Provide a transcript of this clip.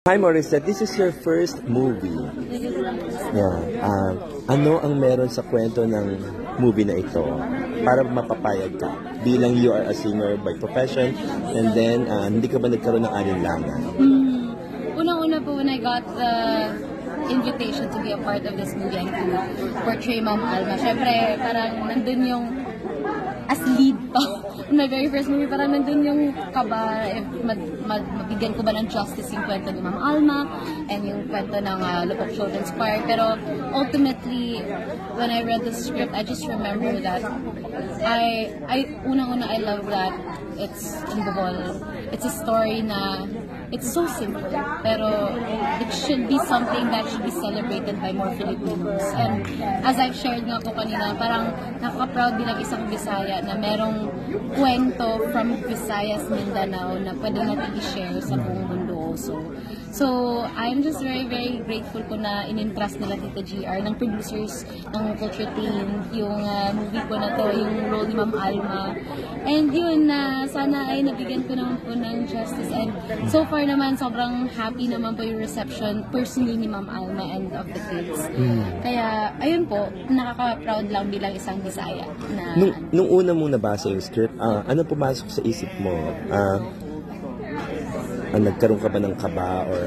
Hi Morissette, this is your first movie. Yeah. Ano ang meron sa kwento ng movie na ito para mapapayag ka bilang you are a singer by profession and then hindi ka ba nagkaroon ng alinlangan? Unang-una po when I got the invitation to be a part of this movie and to portray Ma'am Alma, syempre parang nandun yung as lead pa. My very first movie, parang nandun yung kaba, mabigyan ko ba ng justice yung kwento ni Ma'am Alma and yung kwento ng Lupok Children's Choir. Pero ultimately, when I read the script, I just remember that unang-una, I love that it's in the ball. It's a story na it's so simple, pero it should be something that should be celebrated by more Filipinos. And as I've shared nga po kanina, parang nakaka-proud bilang isang Bisaya na merong kwento from Visayas, Mindanao na pwede natin i-share sa buong mundo also. So, I'm just very, very grateful ko na in-entrust nila Tita GR, ng producers, ng culture team, yung movie ko na to, yung role ni Ma'am Alma. And yun, sana ay nabigyan ko naman po ng justice. And so far naman, sobrang happy naman po yung reception personally ni Ma'am Alma and of the kids. Kaya, ayun po, nakaka-proud lang bilang isang Bisaya. Na, nung una mong nabasa yung script, ano pumasok sa isip mo? Nagkaroon ka ba ng kaba or